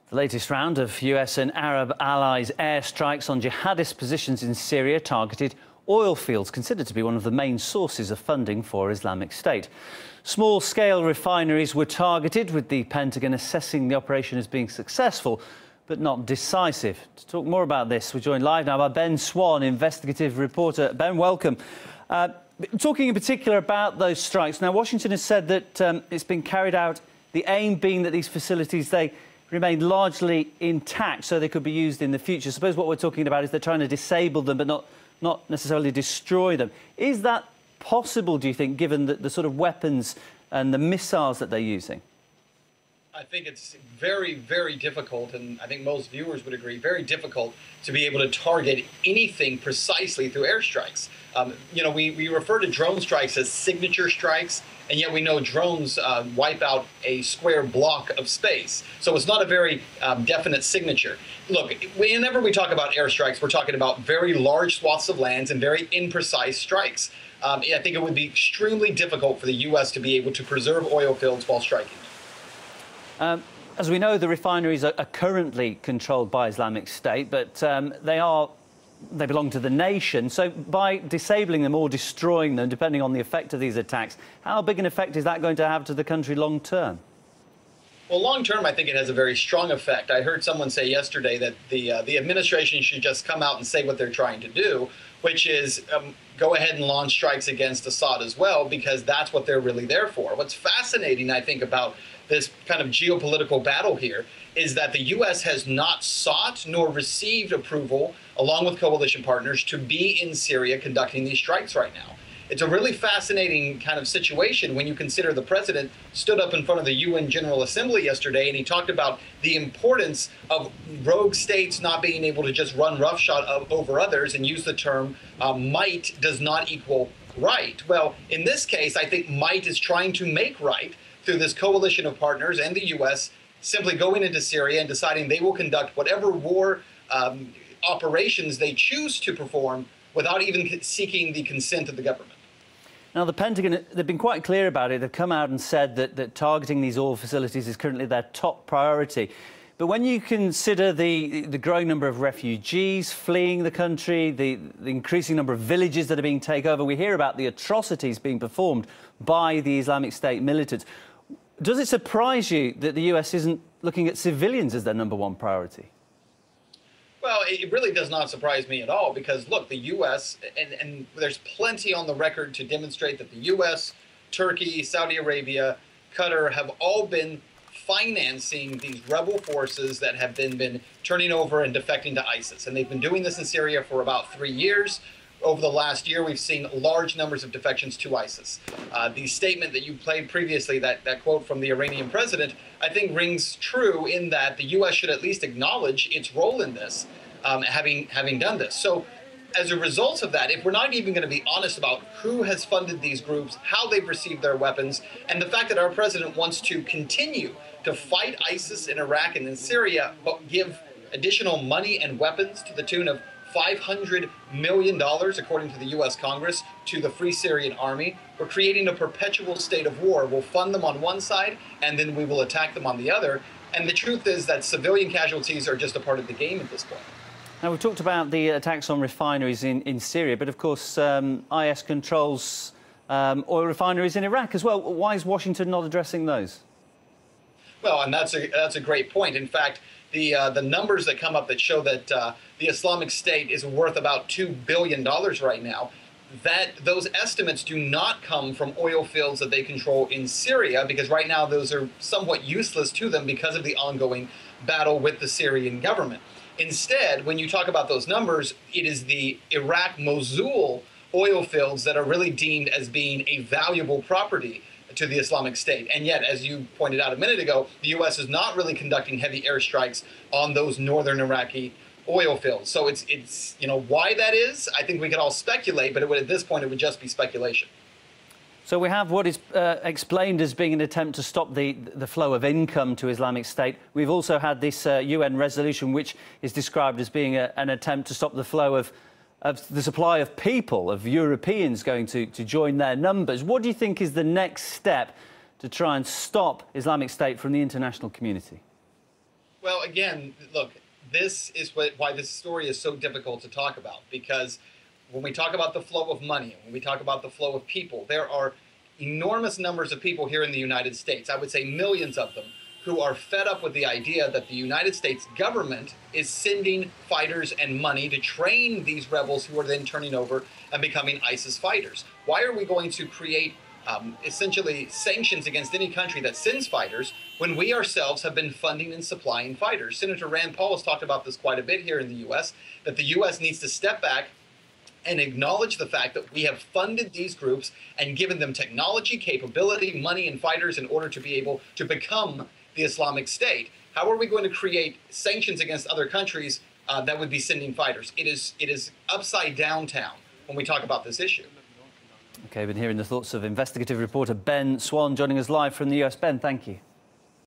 The latest round of US and Arab allies' airstrikes on jihadist positions in Syria targeted oil fields considered to be one of the main sources of funding for Islamic State. Small-scale refineries were targeted, with the Pentagon assessing the operation as being successful but not decisive. To talk more about this, we're joined live now by Ben Swan, investigative reporter. Ben, welcome. Talking in particular about those strikes, now Washington has said that it's been carried out, the aim being that these facilities, they remain largely intact so they could be used in the future. I suppose what we're talking about is they're trying to disable them but not necessarily destroy them. Is that possible, do you think, given the sort of weapons and the missiles that they're using? I think it's very, very difficult, and I think most viewers would agree, very difficult to be able to target anything precisely through airstrikes. You know, we refer to drone strikes as signature strikes, and yet we know drones wipe out a square block of space. So it's not a very definite signature. Look, whenever we talk about airstrikes, we're talking about very large swaths of lands and very imprecise strikes. I think it would be extremely difficult for the U.S. to be able to preserve oil fields while striking. As we know, the refineries are currently controlled by Islamic State, but they belong to the nation. So by disabling them or destroying them, depending on the effect of these attacks, how big an effect is that going to have to the country long term? Well, long term, I think it has a very strong effect. I heard someone say yesterday that the administration should just come out and say what they're trying to do, which is go ahead and launch strikes against Assad as well, because that's what they're really there for. What's fascinating, I think, about this kind of geopolitical battle here is that the U.S. has not sought nor received approval, along with coalition partners, to be in Syria conducting these strikes right now. It's a really fascinating kind of situation when you consider the president stood up in front of the UN General Assembly yesterday and he talked about the importance of rogue states not being able to just run roughshod over others and use the term might does not equal right. Well, in this case, I think might is trying to make right through this coalition of partners and the U.S. simply going into Syria and deciding they will conduct whatever war operations they choose to perform without even seeking the consent of the government. Now, the Pentagon, they've been quite clear about it. They've come out and said that targeting these oil facilities is currently their top priority. But when you consider the growing number of refugees fleeing the country, the increasing number of villages that are being taken over, we hear about the atrocities being performed by the Islamic State militants. Does it surprise you that the US isn't looking at civilians as their #1 priority? Well, it really does not surprise me at all because, look, the U.S., and there's plenty on the record to demonstrate that the U.S., Turkey, Saudi Arabia, Qatar have all been financing these rebel forces that have been turning over and defecting to ISIS. And they've been doing this in Syria for about 3 years. Over the last year, we've seen large numbers of defections to ISIS. The statement that you played previously, that quote from the Iranian president, I think rings true in that the U.S. should at least acknowledge its role in this, having done this. So as a result of that, if we're not even going to be honest about who has funded these groups, how they've received their weapons, and the fact that our president wants to continue to fight ISIS in Iraq and in Syria, but give additional money and weapons to the tune of $500 million, according to the U.S. Congress, to the Free Syrian Army. We're creating a perpetual state of war. We'll fund them on one side, and then we will attack them on the other. And the truth is that civilian casualties are just a part of the game at this point. Now, we've talked about the attacks on refineries in Syria, but of course IS controls oil refineries in Iraq as well. Why is Washington not addressing those? Well, and that's a great point. In fact, the numbers that come up that show that the Islamic State is worth about $2 billion right now, that those estimates do not come from oil fields that they control in Syria, because right now those are somewhat useless to them because of the ongoing battle with the Syrian government. Instead, when you talk about those numbers, it is the Iraq Mosul oil fields that are really deemed as being a valuable property to the Islamic State. And yet, as you pointed out a minute ago, the U.S. is not really conducting heavy airstrikes on those northern Iraqi oil fields. So it's you know, why that is, I think we could all speculate, but at this point it would just be speculation. So we have what is explained as being an attempt to stop the flow of income to Islamic State. We've also had this UN resolution which is described as being an attempt to stop the flow of the supply of people, of Europeans going to join their numbers. What do you think is the next step to try and stop Islamic State from the international community? Well, again, look, this is why this story is so difficult to talk about, because when we talk about the flow of money, when we talk about the flow of people, there are enormous numbers of people here in the United States, I would say millions of them, who are fed up with the idea that the United States government is sending fighters and money to train these rebels who are then turning over and becoming ISIS fighters. Why are we going to create essentially sanctions against any country that sends fighters when we ourselves have been funding and supplying fighters? Senator Rand Paul has talked about this quite a bit here in the U.S., that the U.S. needs to step back and acknowledge the fact that we have funded these groups and given them technology, capability, money, and fighters in order to be able to become the Islamic State. How are we going to create sanctions against other countries that would be sending fighters? It is upside down town when we talk about this issue. OK, been hearing the thoughts of investigative reporter Ben Swan joining us live from the US. Ben, thank you.